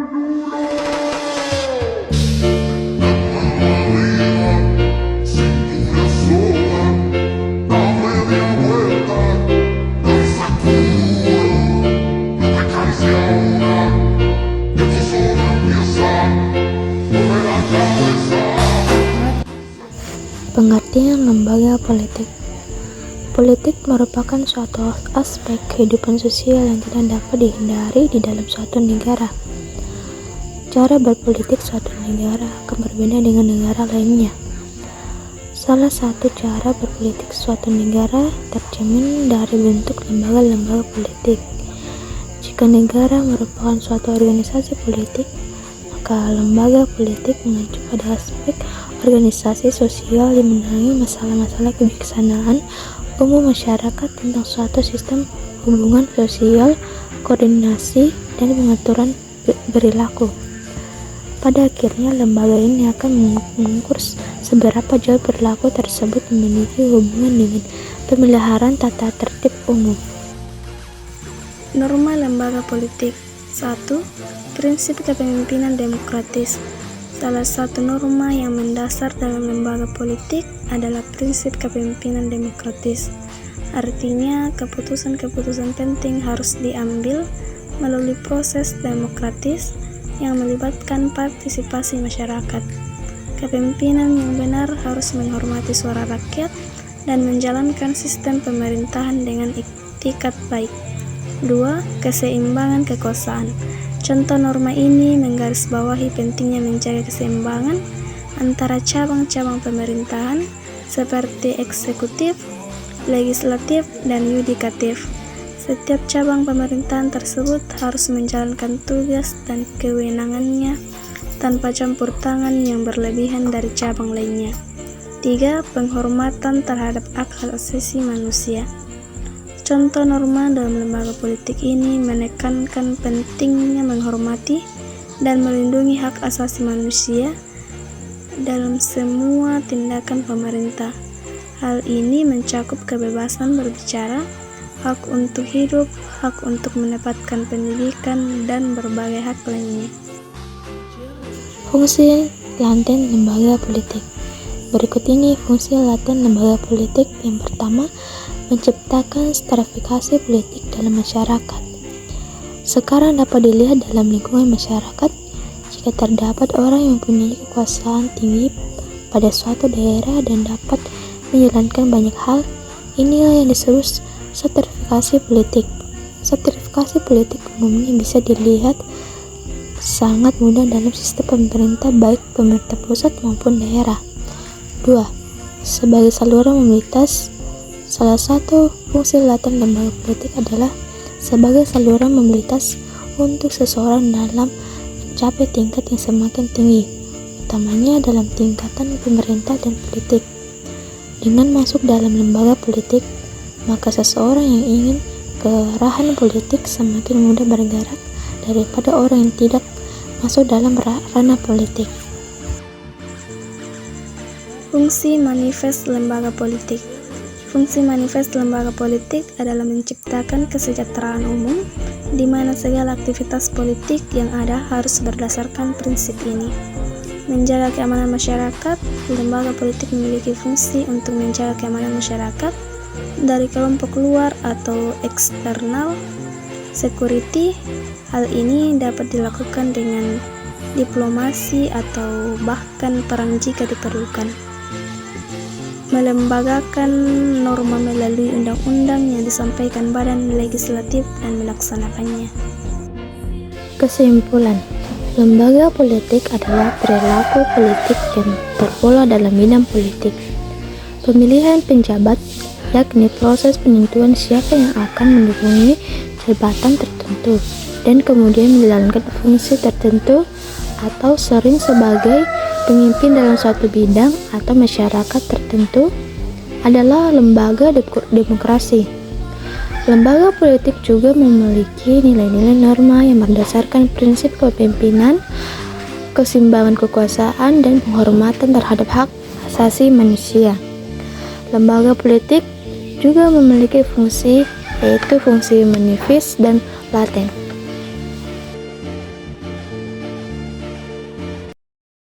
Pengertian lembaga politik. Politik merupakan suatu aspek kehidupan sosial yang tidak dapat dihindari di dalam suatu negara. Cara berpolitik suatu negara akan berbeda dengan negara lainnya. Salah satu cara berpolitik suatu negara tercermin dari bentuk lembaga-lembaga politik. Jika negara merupakan suatu organisasi politik, maka lembaga politik mengacu pada aspek organisasi sosial yang menangani masalah-masalah kebijaksanaan umum masyarakat tentang suatu sistem hubungan sosial, koordinasi, dan pengaturan perilaku. Pada akhirnya, lembaga ini akan mengukur seberapa jauh perilaku tersebut memiliki hubungan dengan pemeliharaan tata tertib umum. Norma lembaga politik. 1. Prinsip kepemimpinan demokratis. Salah satu norma yang mendasar dalam lembaga politik adalah prinsip kepemimpinan demokratis. Artinya, keputusan-keputusan penting harus diambil melalui proses demokratis yang melibatkan partisipasi masyarakat. Kepemimpinan yang benar harus menghormati suara rakyat dan menjalankan sistem pemerintahan dengan itikat baik. 2. Keseimbangan kekuasaan. Contoh norma ini menggarisbawahi pentingnya menjaga keseimbangan antara cabang-cabang pemerintahan seperti eksekutif, legislatif, dan yudikatif. Setiap cabang pemerintahan tersebut harus menjalankan tugas dan kewenangannya tanpa campur tangan yang berlebihan dari cabang lainnya. 3. Penghormatan terhadap hak asasi manusia. Contoh norma dalam lembaga politik ini menekankan pentingnya menghormati dan melindungi hak asasi manusia dalam semua tindakan pemerintah. Hal ini mencakup kebebasan berbicara, hak untuk hidup, hak untuk mendapatkan pendidikan, dan berbagai hak lainnya. Fungsi laten lembaga politik. Berikut ini fungsi laten lembaga politik. Yang pertama, menciptakan stratifikasi politik dalam masyarakat. Sekarang dapat dilihat dalam lingkungan masyarakat, jika terdapat orang yang mempunyai kekuasaan tinggi pada suatu daerah dan dapat menjalankan banyak hal, inilah yang disebut stratifikasi politik. Stratifikasi politik umumnya bisa dilihat sangat mudah dalam sistem pemerintah, baik pemerintah pusat maupun daerah. 2. Sebagai saluran mobilitas. Salah satu fungsi laten lembaga politik adalah sebagai saluran mobilitas untuk seseorang dalam mencapai tingkat yang semakin tinggi, utamanya dalam tingkatan pemerintah dan politik. Dengan masuk dalam lembaga politik, maka seseorang yang ingin ke ranah politik semakin mudah bergerak daripada orang yang tidak masuk dalam ranah politik. Fungsi manifest lembaga politik. Fungsi manifest lembaga politik adalah menciptakan kesejahteraan umum, di mana segala aktivitas politik yang ada harus berdasarkan prinsip ini. Menjaga keamanan masyarakat. Lembaga politik memiliki fungsi untuk menjaga keamanan masyarakat dari kelompok luar atau eksternal. Security. Hal ini dapat dilakukan dengan diplomasi atau bahkan perang jika diperlukan. Melembagakan norma melalui undang-undang yang disampaikan badan legislatif dan melaksanakannya. Kesimpulan, lembaga politik adalah perilaku politik yang terpola dalam bidang politik. Pemilihan penjabat, yakni proses penentuan siapa yang akan menduduki jabatan tertentu dan kemudian menjalankan fungsi tertentu atau sering sebagai pemimpin dalam suatu bidang atau masyarakat tertentu, adalah lembaga demokrasi. Lembaga politik juga memiliki nilai-nilai norma yang berdasarkan prinsip kepemimpinan, keseimbangan kekuasaan, dan penghormatan terhadap hak asasi manusia. Lembaga politik juga memiliki fungsi, yaitu fungsi manifest dan laten.